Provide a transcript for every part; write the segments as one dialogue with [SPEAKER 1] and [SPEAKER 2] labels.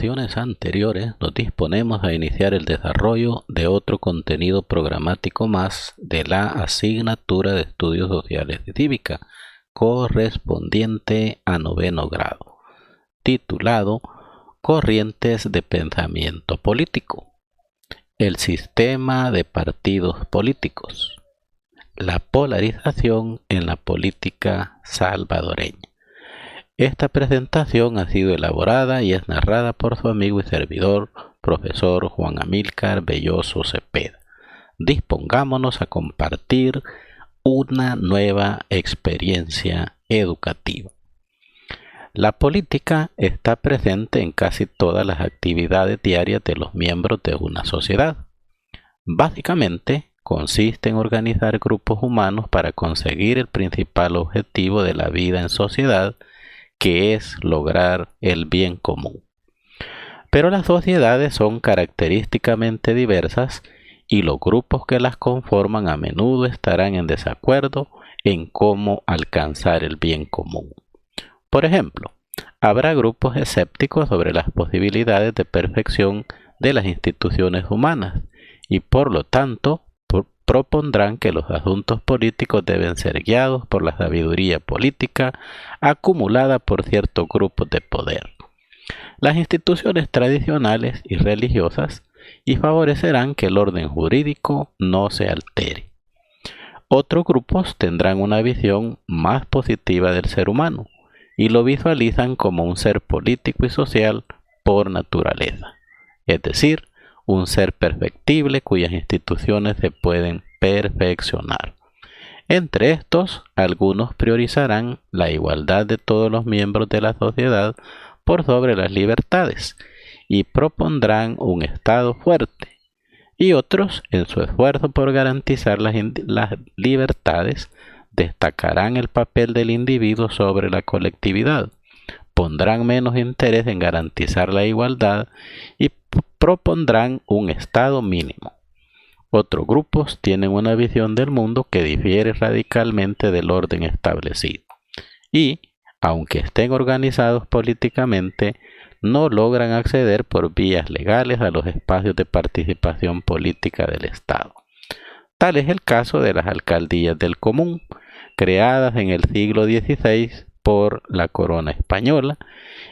[SPEAKER 1] ocasiones anteriores nos disponemos a iniciar el desarrollo de otro contenido programático más de la asignatura de Estudios Sociales y Cívica, correspondiente a 9º grado, titulado Corrientes de Pensamiento Político, el sistema de partidos políticos, la polarización en la política salvadoreña. Esta presentación ha sido elaborada y es narrada por su amigo y servidor, profesor Juan Amílcar Belloso Cepeda. Dispongámonos a compartir una nueva experiencia educativa. La política está presente en casi todas las actividades diarias de los miembros de una sociedad. Básicamente, consiste en organizar grupos humanos para conseguir el principal objetivo de la vida en sociedad, que es lograr el bien común. Pero las sociedades son característicamente diversas y los grupos que las conforman a menudo estarán en desacuerdo en cómo alcanzar el bien común. Por ejemplo, habrá grupos escépticos sobre las posibilidades de perfección de las instituciones humanas y por lo tanto propondrán que los asuntos políticos deben ser guiados por la sabiduría política acumulada por ciertos grupos de poder, las instituciones tradicionales y religiosas, y favorecerán que el orden jurídico no se altere. Otros grupos tendrán una visión más positiva del ser humano y lo visualizan como un ser político y social por naturaleza, es decir, un ser perfectible cuyas instituciones se pueden perfeccionar. Entre estos, algunos priorizarán la igualdad de todos los miembros de la sociedad por sobre las libertades y propondrán un Estado fuerte, y otros, en su esfuerzo por garantizar las libertades, destacarán el papel del individuo sobre la colectividad, pondrán menos interés en garantizar la igualdad y propondrán un Estado mínimo. Otros grupos tienen una visión del mundo que difiere radicalmente del orden establecido y, aunque estén organizados políticamente, no logran acceder por vías legales a los espacios de participación política del Estado. Tal es el caso de las alcaldías del común, creadas en el siglo XVI por la corona española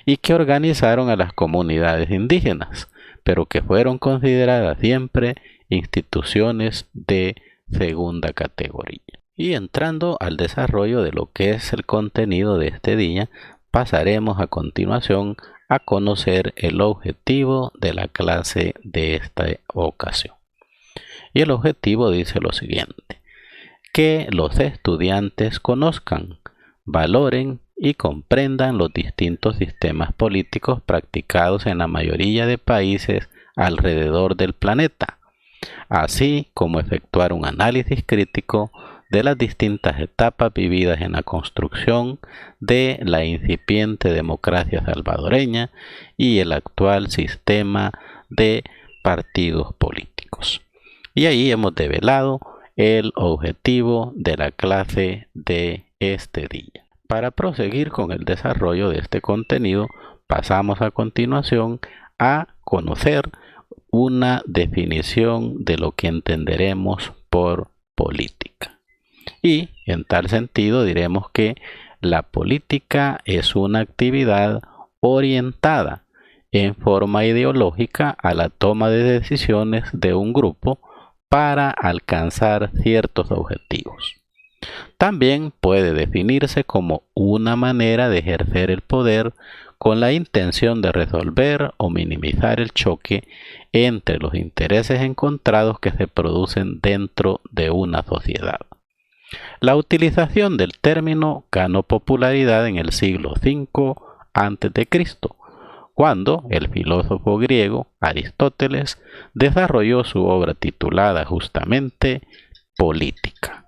[SPEAKER 1] y que organizaron a las comunidades indígenas, pero que fueron consideradas siempre instituciones de segunda categoría. Y entrando al desarrollo de lo que es el contenido de este día, pasaremos a continuación a conocer el objetivo de la clase de esta ocasión. Y el objetivo dice lo siguiente: que los estudiantes conozcan, valoren y comprendan los distintos sistemas políticos practicados en la mayoría de países alrededor del planeta, así como efectuar un análisis crítico de las distintas etapas vividas en la construcción de la incipiente democracia salvadoreña y el actual sistema de partidos políticos. Y ahí hemos develado el objetivo de la clase de este día. Para proseguir con el desarrollo de este contenido, pasamos a continuación a conocer una definición de lo que entenderemos por política. Y en tal sentido diremos que la política es una actividad orientada en forma ideológica a la toma de decisiones de un grupo para alcanzar ciertos objetivos. También puede definirse como una manera de ejercer el poder con la intención de resolver o minimizar el choque entre los intereses encontrados que se producen dentro de una sociedad. La utilización del término ganó popularidad en el siglo V a.C., cuando el filósofo griego Aristóteles desarrolló su obra titulada justamente Política.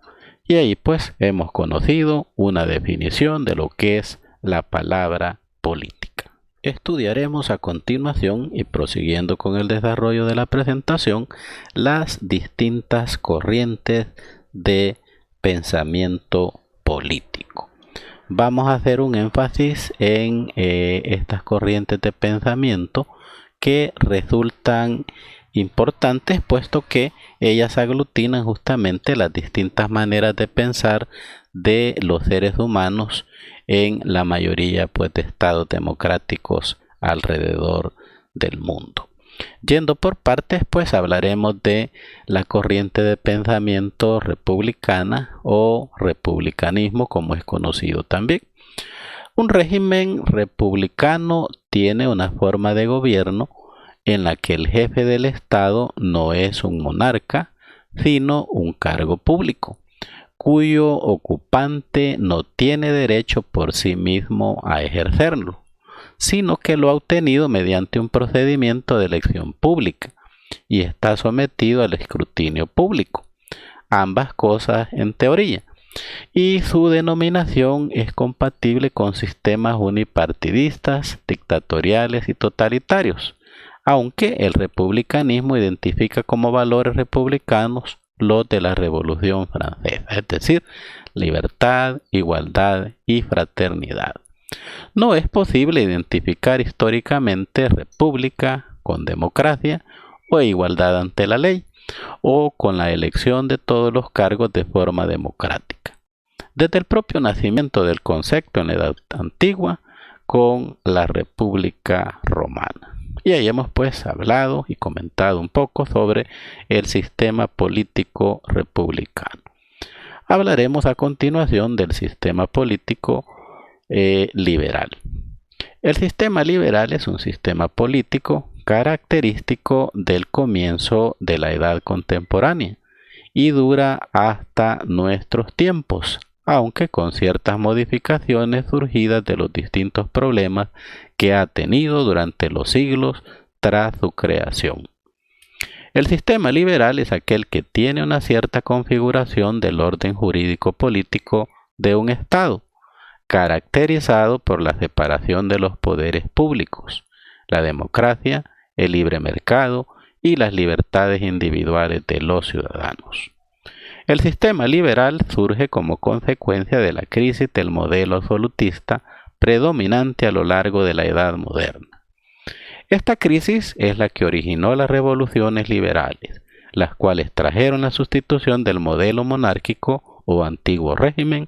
[SPEAKER 1] Y ahí pues hemos conocido una definición de lo que es la palabra política. Estudiaremos a continuación y prosiguiendo con el desarrollo de la presentación las distintas corrientes de pensamiento político. vamos a hacer un énfasis en estas corrientes de pensamiento que resultan importantes, puesto que ellas aglutinan justamente las distintas maneras de pensar de los seres humanos en la mayoría pues, de estados democráticos alrededor del mundo. Yendo por partes, pues hablaremos de la corriente de pensamiento republicana o republicanismo, como es conocido también. Un régimen republicano tiene una forma de gobierno en la que el jefe del Estado no es un monarca, sino un cargo público, cuyo ocupante no tiene derecho por sí mismo a ejercerlo, sino que lo ha obtenido mediante un procedimiento de elección pública y está sometido al escrutinio público. Ambas cosas en teoría. Y su denominación es compatible con sistemas unipartidistas, dictatoriales y totalitarios, aunque el republicanismo identifica como valores republicanos los de la Revolución Francesa, es decir, libertad, igualdad y fraternidad. No es posible identificar históricamente república con democracia o igualdad ante la ley, o con la elección de todos los cargos de forma democrática. Desde el propio nacimiento del concepto en la Edad Antigua con la República Romana. Y ahí hemos pues hablado y comentado un poco sobre el sistema político republicano. Hablaremos a continuación del sistema político liberal. El sistema liberal es un sistema político característico del comienzo de la edad contemporánea y dura hasta nuestros tiempos, aunque con ciertas modificaciones surgidas de los distintos problemas que ha tenido durante los siglos tras su creación. El sistema liberal es aquel que tiene una cierta configuración del orden jurídico político de un Estado, caracterizado por la separación de los poderes públicos, la democracia, el libre mercado y las libertades individuales de los ciudadanos. El sistema liberal surge como consecuencia de la crisis del modelo absolutista predominante a lo largo de la Edad Moderna. Esta crisis es la que originó las revoluciones liberales, las cuales trajeron la sustitución del modelo monárquico o antiguo régimen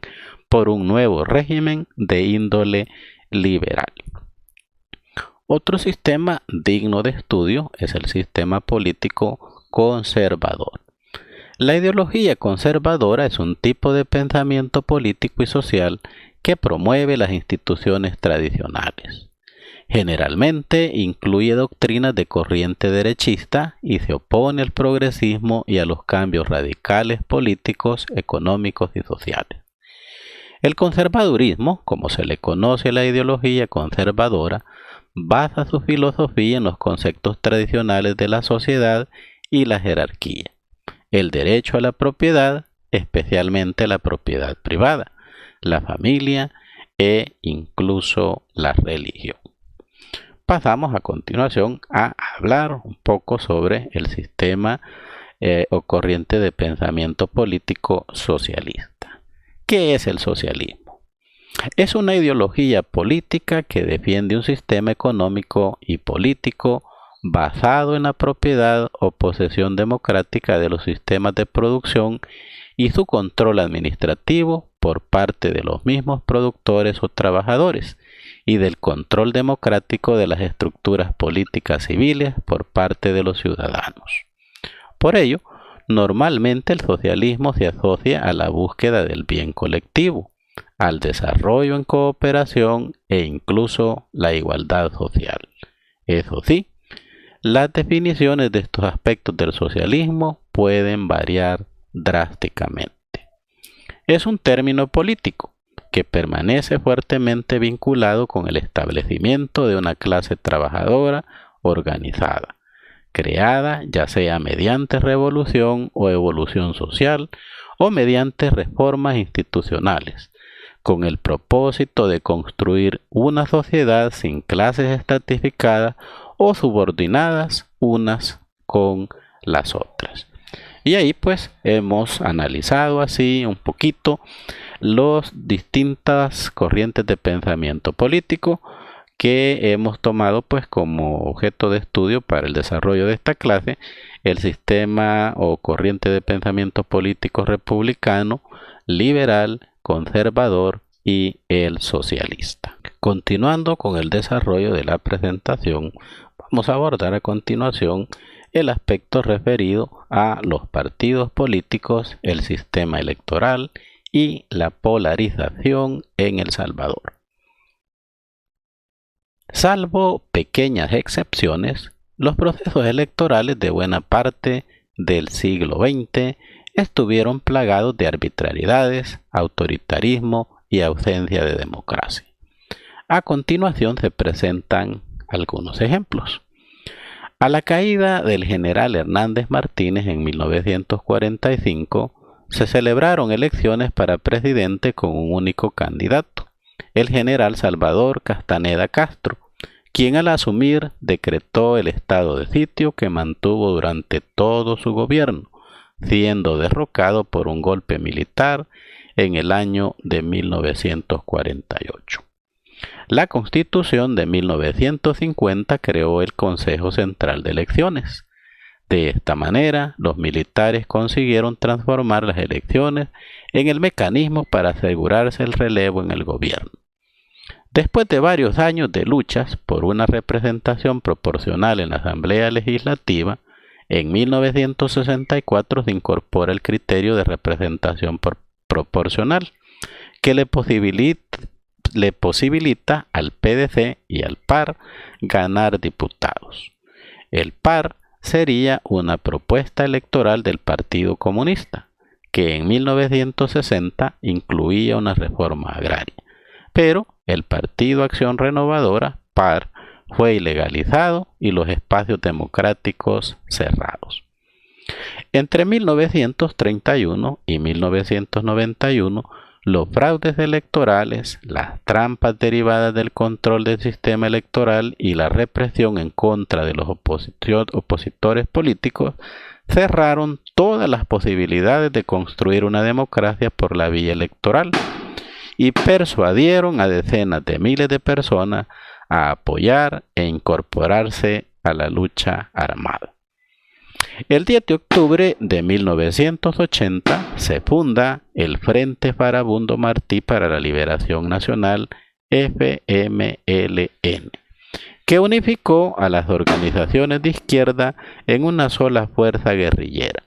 [SPEAKER 1] por un nuevo régimen de índole liberal. Otro sistema digno de estudio es el sistema político conservador. La ideología conservadora es un tipo de pensamiento político y social que promueve las instituciones tradicionales. Generalmente incluye doctrinas de corriente derechista y se opone al progresismo y a los cambios radicales políticos, económicos y sociales. El conservadurismo, como se le conoce a la ideología conservadora, basa su filosofía en los conceptos tradicionales de la sociedad y la jerarquía, el derecho a la propiedad, especialmente la propiedad privada, la familia e incluso la religión. Pasamos a continuación a hablar un poco sobre el sistema o corriente de pensamiento político socialista. ¿Qué es el socialismo? Es una ideología política que defiende un sistema económico y político basado en la propiedad o posesión democrática de los sistemas de producción y su control administrativo por parte de los mismos productores o trabajadores y del control democrático de las estructuras políticas civiles por parte de los ciudadanos. Por ello, normalmente el socialismo se asocia a la búsqueda del bien colectivo, al desarrollo en cooperación e incluso la igualdad social. Eso sí, las definiciones de estos aspectos del socialismo pueden variar drásticamente. Es un término político que permanece fuertemente vinculado con el establecimiento de una clase trabajadora organizada, creada ya sea mediante revolución o evolución social o mediante reformas institucionales, con el propósito de construir una sociedad sin clases estratificadas o subordinadas unas con las otras. Y ahí pues hemos analizado así un poquito las distintas corrientes de pensamiento político que hemos tomado pues como objeto de estudio para el desarrollo de esta clase: el sistema o corriente de pensamiento político republicano, liberal, conservador y el socialista. Continuando con el desarrollo de la presentación, vamos a abordar a continuación el aspecto referido a los partidos políticos, el sistema electoral y la polarización en El Salvador. Salvo pequeñas excepciones, los procesos electorales de buena parte del siglo XX estuvieron plagados de arbitrariedades, autoritarismo y ausencia de democracia. A continuación se presentan algunos ejemplos. A la caída del general Hernández Martínez en 1945, se celebraron elecciones para presidente con un único candidato, el general Salvador Castaneda Castro, quien al asumir decretó el estado de sitio que mantuvo durante todo su gobierno, siendo derrocado por un golpe militar en el año de 1948. La Constitución de 1950 creó el Consejo Central de Elecciones. De esta manera, los militares consiguieron transformar las elecciones en el mecanismo para asegurarse el relevo en el gobierno. Después de varios años de luchas por una representación proporcional en la Asamblea Legislativa, en 1964 se incorpora el criterio de representación proporcional, que le posibilita al PDC y al PAR ganar diputados. El PAR sería una propuesta electoral del Partido Comunista, que en 1960 incluía una reforma agraria, pero el Partido Acción Renovadora, PAR, fue ilegalizado y los espacios democráticos cerrados. Entre 1931 y 1991, los fraudes electorales, las trampas derivadas del control del sistema electoral y la represión en contra de los opositores políticos cerraron todas las posibilidades de construir una democracia por la vía electoral y persuadieron a decenas de miles de personas a apoyar e incorporarse a la lucha armada. El 10 de octubre de 1980 se funda el Frente Farabundo Martí para la Liberación Nacional, FMLN, que unificó a las organizaciones de izquierda en una sola fuerza guerrillera.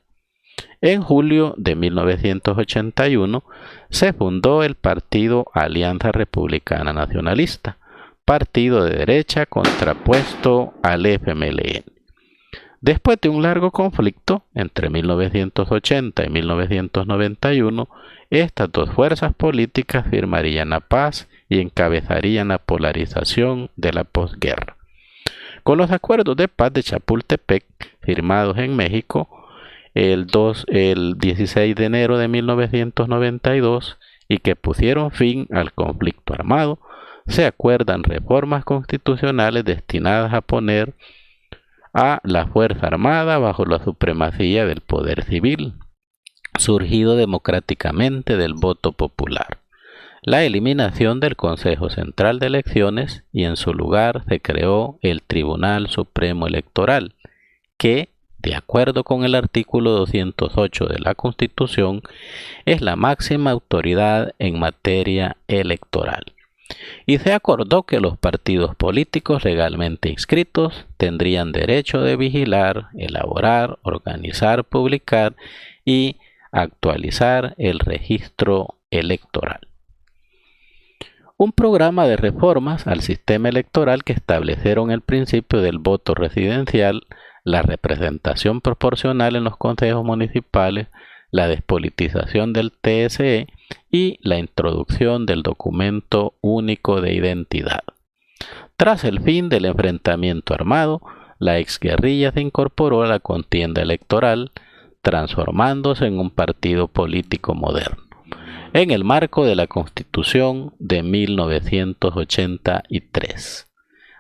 [SPEAKER 1] En julio de 1981 se fundó el partido Alianza Republicana Nacionalista, partido de derecha contrapuesto al FMLN. Después de un largo conflicto entre 1980 y 1991, estas dos fuerzas políticas firmarían la paz y encabezarían la polarización de la posguerra. Con los acuerdos de paz de Chapultepec, firmados en México el 16 de enero de 1992 y que pusieron fin al conflicto armado, se acuerdan reformas constitucionales destinadas a poner a la Fuerza Armada bajo la supremacía del poder civil, surgido democráticamente del voto popular, la eliminación del Consejo Central de Elecciones y en su lugar se creó el Tribunal Supremo Electoral, que, de acuerdo con el artículo 208 de la Constitución, es la máxima autoridad en materia electoral. Y se acordó que los partidos políticos legalmente inscritos tendrían derecho de vigilar, elaborar, organizar, publicar y actualizar el registro electoral. Un programa de reformas al sistema electoral que establecieron el principio del voto residencial, la representación proporcional en los consejos municipales, la despolitización del TSE y la introducción del documento único de identidad. Tras el fin del enfrentamiento armado, la exguerrilla se incorporó a la contienda electoral, transformándose en un partido político moderno, en el marco de la Constitución de 1983.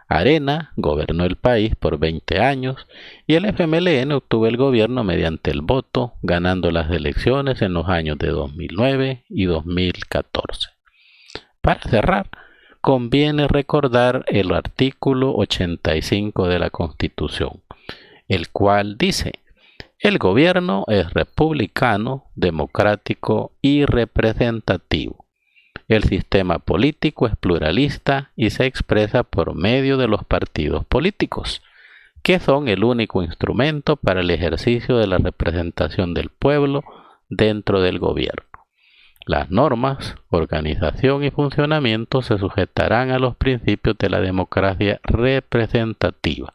[SPEAKER 1] Arena gobernó el país por 20 años y el FMLN obtuvo el gobierno mediante el voto, ganando las elecciones en los años de 2009 y 2014. Para cerrar, conviene recordar el artículo 85 de la Constitución, el cual dice: el gobierno es republicano, democrático y representativo. El sistema político es pluralista y se expresa por medio de los partidos políticos, que son el único instrumento para el ejercicio de la representación del pueblo dentro del gobierno. Las normas, organización y funcionamiento se sujetarán a los principios de la democracia representativa.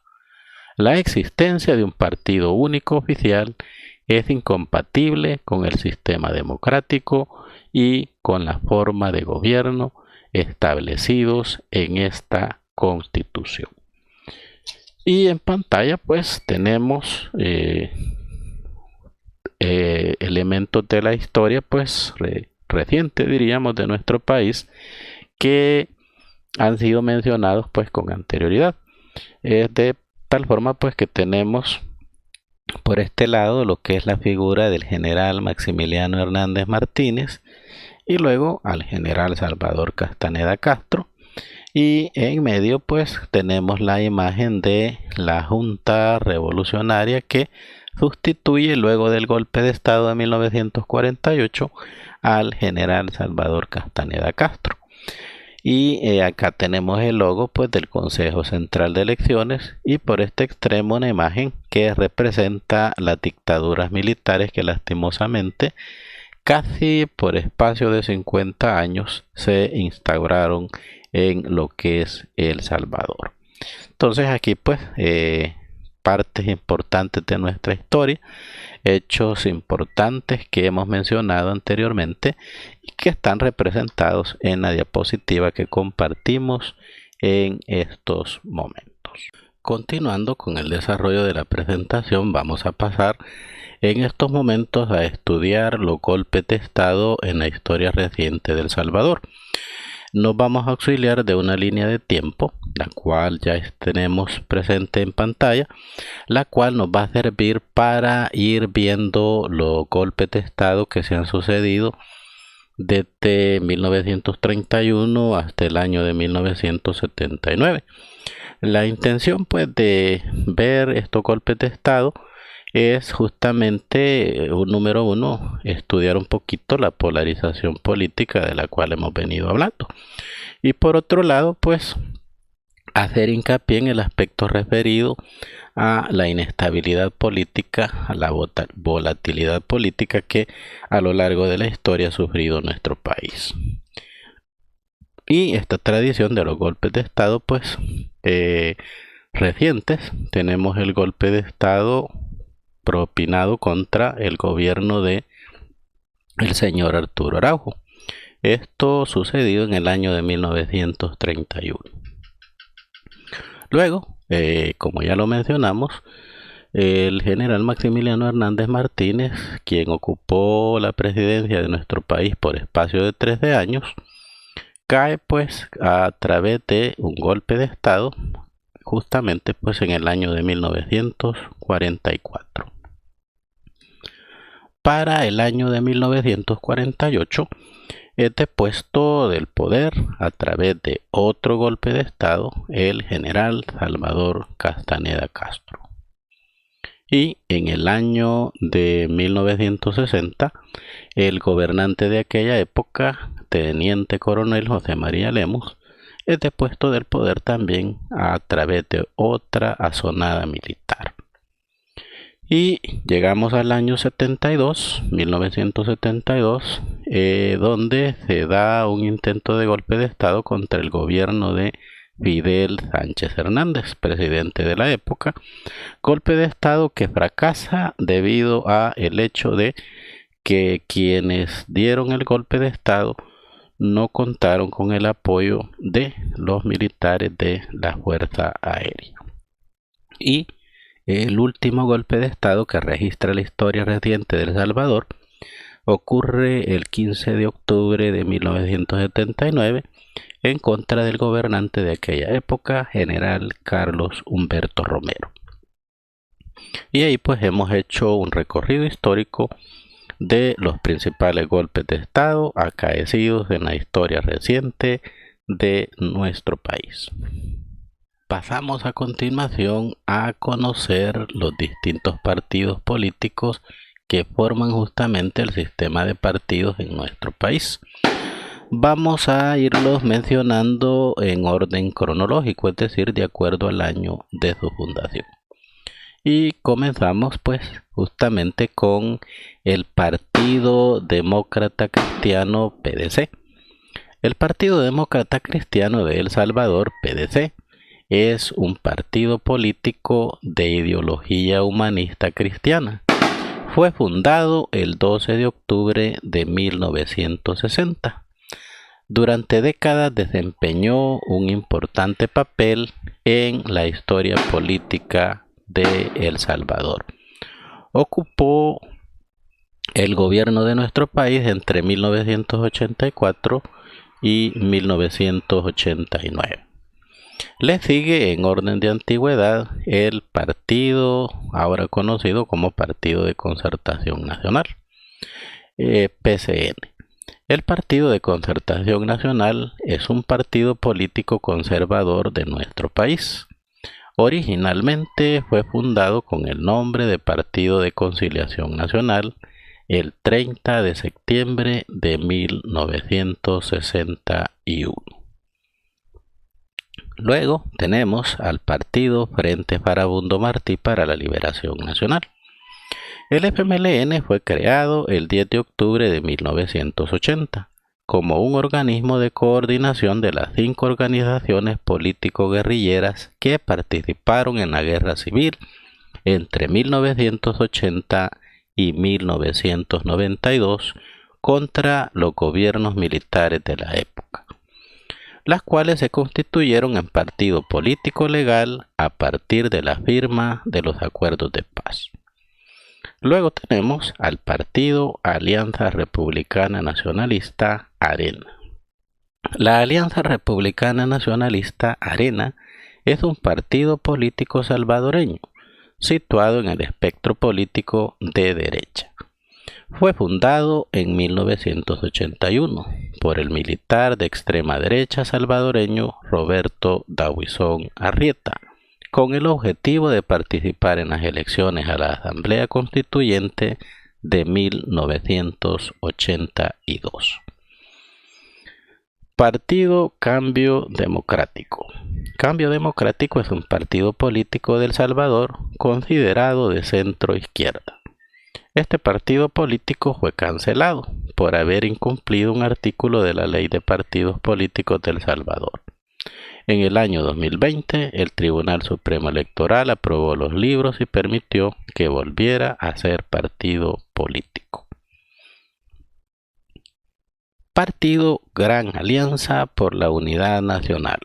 [SPEAKER 1] La existencia de un partido único oficial es incompatible con el sistema democrático y con la forma de gobierno establecidos en esta Constitución. Y en pantalla pues tenemos elementos de la historia pues reciente, diríamos, de nuestro país, que han sido mencionados pues con anterioridad. Es de tal forma pues que tenemos por este lado lo que es la figura del general Maximiliano Hernández Martínez y luego al general Salvador Castaneda Castro, y en medio pues tenemos la imagen de la Junta Revolucionaria que sustituye luego del golpe de estado de 1948 al general Salvador Castaneda Castro. Y acá tenemos el logo pues del Consejo Central de Elecciones, y por este extremo una imagen que representa las dictaduras militares que lastimosamente casi por espacio de 50 años se instauraron en lo que es El Salvador. Entonces aquí pues partes importantes de nuestra historia, hechos importantes que hemos mencionado anteriormente y que están representados en la diapositiva que compartimos en estos momentos. Continuando con el desarrollo de la presentación, vamos a pasar en estos momentos a estudiar los golpes de estado en la historia reciente de El Salvador. Nos vamos a auxiliar de una línea de tiempo, la cual ya tenemos presente en pantalla, la cual nos va a servir para ir viendo los golpes de estado que se han sucedido desde 1931 hasta el año de 1979. La intención pues de ver estos golpes de estado es justamente, número uno, estudiar un poquito la polarización política de la cual hemos venido hablando. Y por otro lado, pues, hacer hincapié en el aspecto referido a la inestabilidad política, a la volatilidad política que a lo largo de la historia ha sufrido nuestro país. Y esta tradición de los golpes de estado, pues, recientes, tenemos el golpe de estado propinado contra el gobierno de el señor Arturo Araujo. Esto sucedió en el año de 1931. Luego, como ya lo mencionamos, el general Maximiliano Hernández Martínez, quien ocupó la presidencia de nuestro país por espacio de 13 años, cae pues a través de un golpe de estado justamente pues en el año de 1944. Para el año de 1948 es depuesto del poder a través de otro golpe de estado el general Salvador Castaneda Castro. Y en el año de 1960 el gobernante de aquella época, teniente coronel José María Lemus, es depuesto del poder también a través de otra asonada militar. Y llegamos al año 1972, donde se da un intento de golpe de estado contra el gobierno de Fidel Sánchez Hernández, presidente de la época. Golpe de estado que fracasa debido a el hecho de que quienes dieron el golpe de estado no contaron con el apoyo de los militares de la Fuerza Aérea. Y el último golpe de estado que registra la historia reciente de El Salvador ocurre el 15 de octubre de 1979 en contra del gobernante de aquella época, general Carlos Humberto Romero. Y ahí pues hemos hecho un recorrido histórico de los principales golpes de Estado acaecidos en la historia reciente de nuestro país. Pasamos a continuación a conocer los distintos partidos políticos que forman justamente el sistema de partidos en nuestro país. Vamos a irlos mencionando en orden cronológico, es decir, de acuerdo al año de su fundación. Y comenzamos pues justamente con el Partido Demócrata Cristiano PDC. El Partido Demócrata Cristiano de El Salvador, PDC, es un partido político de ideología humanista cristiana. Fue fundado el 12 de octubre de 1960. Durante décadas desempeñó un importante papel en la historia política de El Salvador. Ocupó el gobierno de nuestro país entre 1984 y 1989. Le sigue en orden de antigüedad el partido ahora conocido como Partido de Concertación Nacional, PCN. El Partido de Concertación Nacional es un partido político conservador de nuestro país. Originalmente fue fundado con el nombre de Partido de Conciliación Nacional el 30 de septiembre de 1961. Luego tenemos al Partido Frente Farabundo Martí para la Liberación Nacional. El FMLN fue creado el 10 de octubre de 1980 como un organismo de coordinación de las 5 organizaciones político-guerrilleras que participaron en la Guerra Civil entre 1980 y 1992 contra los gobiernos militares de la época, las cuales se constituyeron en partido político legal a partir de la firma de los acuerdos de paz. Luego tenemos al Partido Alianza Republicana Nacionalista, ARENA. La Alianza Republicana Nacionalista, ARENA, es un partido político salvadoreño situado en el espectro político de derecha. Fue fundado en 1981 por el militar de extrema derecha salvadoreño Roberto Dawison Arrieta, con el objetivo de participar en las elecciones a la Asamblea Constituyente de 1982. Partido Cambio Democrático. Cambio Democrático es un partido político de El Salvador considerado de centro izquierda. Este partido político fue cancelado por haber incumplido un artículo de la Ley de Partidos Políticos de El Salvador. En el año 2020, el Tribunal Supremo Electoral aprobó los libros y permitió que volviera a ser partido político. Partido Gran Alianza por la Unidad Nacional.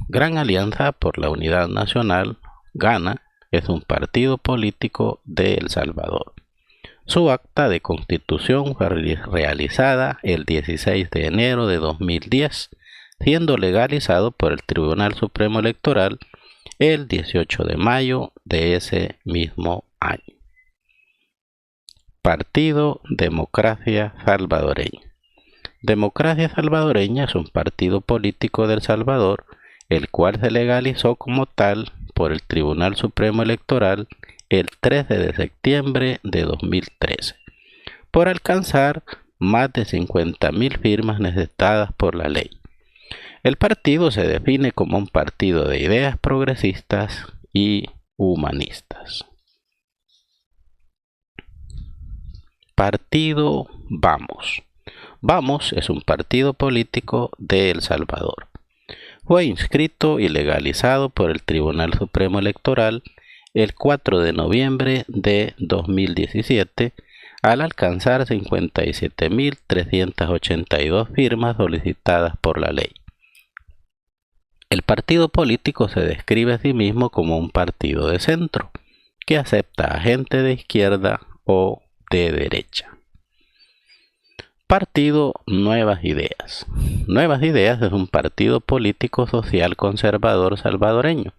[SPEAKER 1] Gran Alianza por la Unidad Nacional, GANA, es un partido político de El Salvador. Su acta de constitución fue realizada el 16 de enero de 2010, siendo legalizado por el Tribunal Supremo Electoral el 18 de mayo de ese mismo año. Partido Democracia Salvadoreña. Democracia Salvadoreña es un partido político de El Salvador, el cual se legalizó como tal por el Tribunal Supremo Electoral el 13 de septiembre de 2013, por alcanzar más de 50.000 firmas necesitadas por la ley. El partido se define como un partido de ideas progresistas y humanistas. Partido Vamos. Vamos es un partido político de El Salvador. Fue inscrito y legalizado por el Tribunal Supremo Electoral el 4 de noviembre de 2017 al alcanzar 57.382 firmas solicitadas por la ley. El partido político se describe a sí mismo como un partido de centro, que acepta a gente de izquierda o de derecha. Partido Nuevas Ideas. Nuevas Ideas es un partido político social conservador salvadoreño,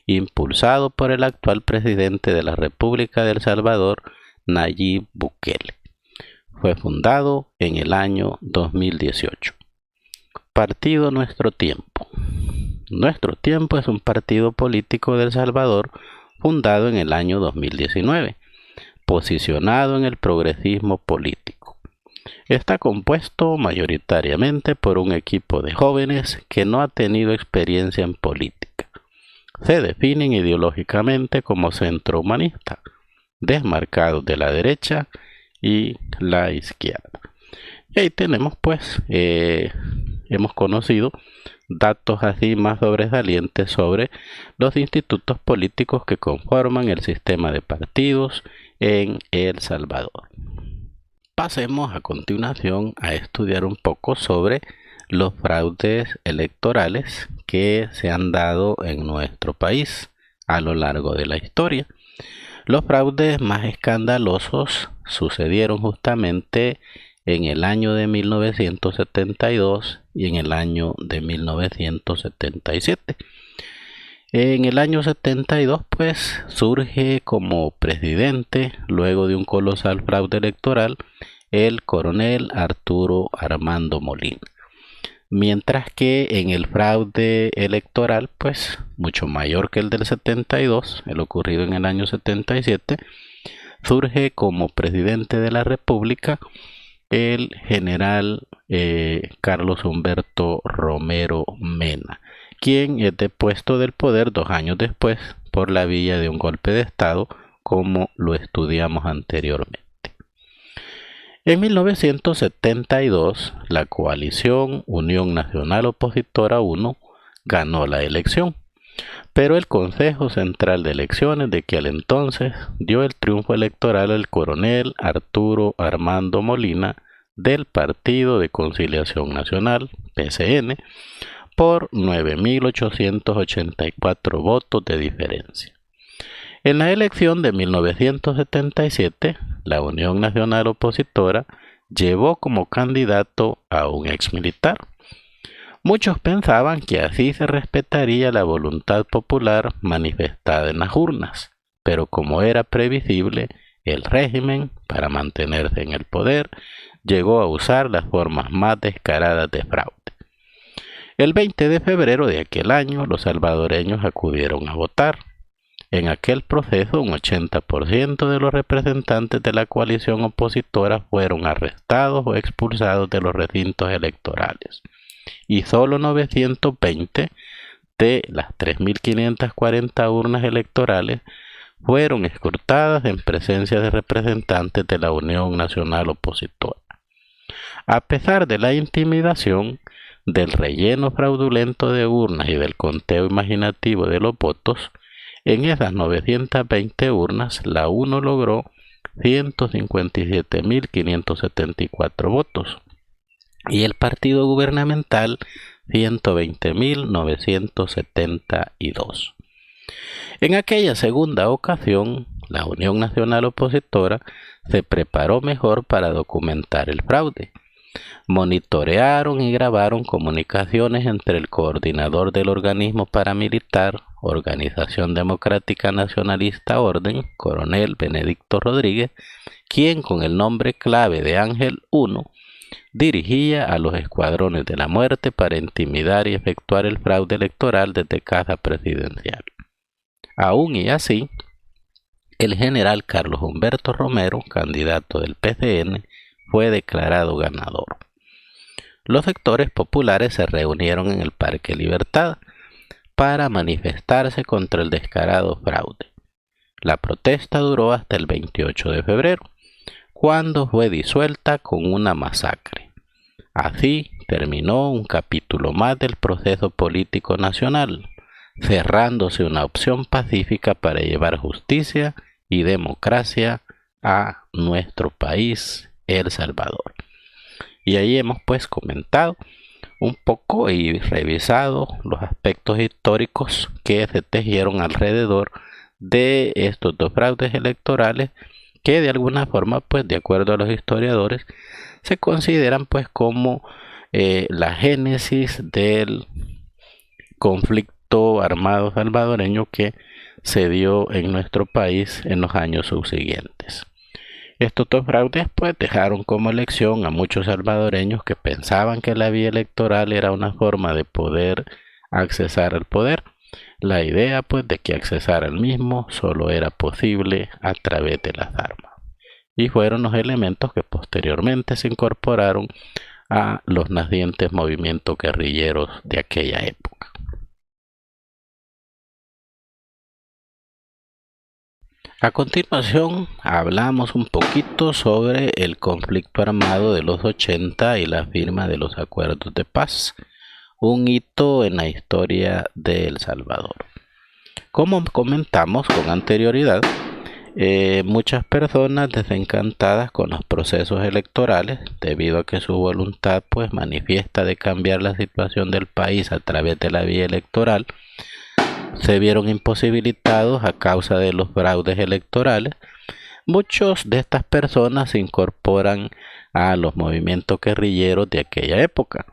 [SPEAKER 1] impulsado por el actual presidente de la República de El Salvador, Nayib Bukele. Fue fundado en el año 2018. Partido Nuestro Tiempo. Nuestro Tiempo es un partido político de El Salvador fundado en el año 2019, posicionado en el progresismo político. Está compuesto mayoritariamente por un equipo de jóvenes que no ha tenido experiencia en política. Se definen ideológicamente como centro humanista, desmarcados de la derecha y la izquierda. Y ahí tenemos hemos conocido datos así más sobresalientes sobre los institutos políticos que conforman el sistema de partidos en El Salvador. Pasemos a continuación a estudiar un poco sobre los fraudes electorales que se han dado en nuestro país a lo largo de la historia. Los fraudes más escandalosos sucedieron justamente en el año de 1972 y en el año de 1977. En el año 72 surge como presidente, luego de un colosal fraude electoral, el coronel Arturo Armando Molina. Mientras que en el fraude electoral, mucho mayor que el del 72, el ocurrido en el año 77, surge como presidente de la República el general Carlos Humberto Romero Mena, quien es depuesto del poder 2 años después por la vía de un golpe de Estado, como lo estudiamos anteriormente. En 1972, la coalición Unión Nacional Opositora 1 ganó la elección, pero el Consejo Central de Elecciones de aquel entonces dio el triunfo electoral al coronel Arturo Armando Molina del Partido de Conciliación Nacional, PCN, por 9.884 votos de diferencia. En la elección de 1977, la Unión Nacional Opositora llevó como candidato a un exmilitar. Muchos pensaban que así se respetaría la voluntad popular manifestada en las urnas, pero como era previsible, el régimen, para mantenerse en el poder, llegó a usar las formas más descaradas de fraude. El 20 de febrero de aquel año, los salvadoreños acudieron a votar. En aquel proceso, un 80% de los representantes de la coalición opositora fueron arrestados o expulsados de los recintos electorales, y solo 920 de las 3.540 urnas electorales fueron escrutadas en presencia de representantes de la Unión Nacional Opositora. A pesar de la intimidación, del relleno fraudulento de urnas y del conteo imaginativo de los votos, en esas 920 urnas, la UNO logró 157.574 votos y el partido gubernamental 120.972. En aquella segunda ocasión, la Unión Nacional Opositora se preparó mejor para documentar el fraude. Monitorearon y grabaron comunicaciones entre el coordinador del organismo paramilitar, Organización Democrática Nacionalista Orden, coronel Benedicto Rodríguez, quien con el nombre clave de Ángel 1 dirigía a los escuadrones de la muerte para intimidar y efectuar el fraude electoral desde casa presidencial. Aún y así, el general Carlos Humberto Romero, candidato del PCN, fue declarado ganador. Los sectores populares se reunieron en el Parque Libertad para manifestarse contra el descarado fraude. La protesta duró hasta el 28 de febrero, cuando fue disuelta con una masacre. Así terminó un capítulo más del proceso político nacional, cerrándose una opción pacífica para llevar justicia y democracia a nuestro país, El Salvador. Y ahí hemos comentado un poco y revisado los aspectos históricos que se tejieron alrededor de estos dos fraudes electorales que de alguna forma, pues de acuerdo a los historiadores, se consideran pues como la génesis del conflicto armado salvadoreño que se dio en nuestro país en los años subsiguientes. Estos dos fraudes pues dejaron como lección a muchos salvadoreños que pensaban que la vía electoral era una forma de poder accesar al poder. La idea pues de que accesar al mismo solo era posible a través de las armas. Y fueron los elementos que posteriormente se incorporaron a los nacientes movimientos guerrilleros de aquella época. A continuación hablamos un poquito sobre el conflicto armado de los 80 y la firma de los acuerdos de paz, un hito en la historia de El Salvador. Como comentamos con anterioridad, muchas personas desencantadas con los procesos electorales, debido a que su voluntad pues manifiesta de cambiar la situación del país a través de la vía electoral, se vieron imposibilitados a causa de los fraudes electorales. Muchos de estas personas se incorporan a los movimientos guerrilleros de aquella época.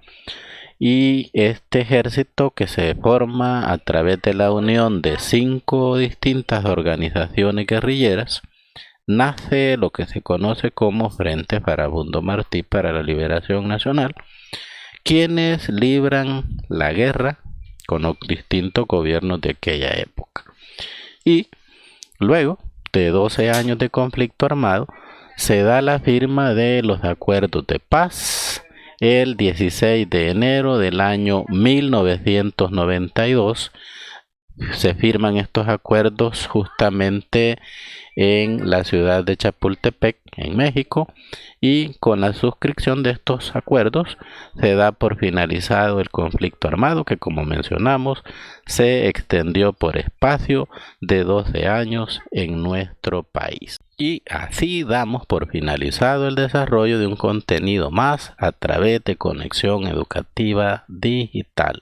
[SPEAKER 1] Y este ejército, que se forma a través de la unión de 5 distintas organizaciones guerrilleras, nace lo que se conoce como Frente Farabundo Martí para la Liberación Nacional, quienes libran la guerra con los distintos gobiernos de aquella época. Y luego de 12 años de conflicto armado, se da la firma de los acuerdos de paz el 16 de enero del año 1992. Se firman estos acuerdos justamente en la ciudad de Chapultepec, en México, y con la suscripción de estos acuerdos se da por finalizado el conflicto armado, que como mencionamos se extendió por espacio de 12 años en nuestro país. Y así damos por finalizado el desarrollo de un contenido más a través de Conexión Educativa Digital.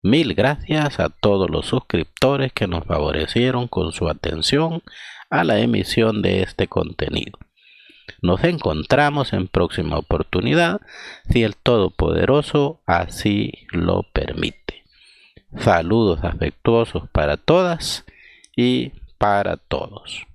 [SPEAKER 1] Mil gracias a todos los suscriptores que nos favorecieron con su atención a la emisión de este contenido. Nos encontramos en próxima oportunidad, si el Todopoderoso así lo permite. Saludos afectuosos para todas y para todos.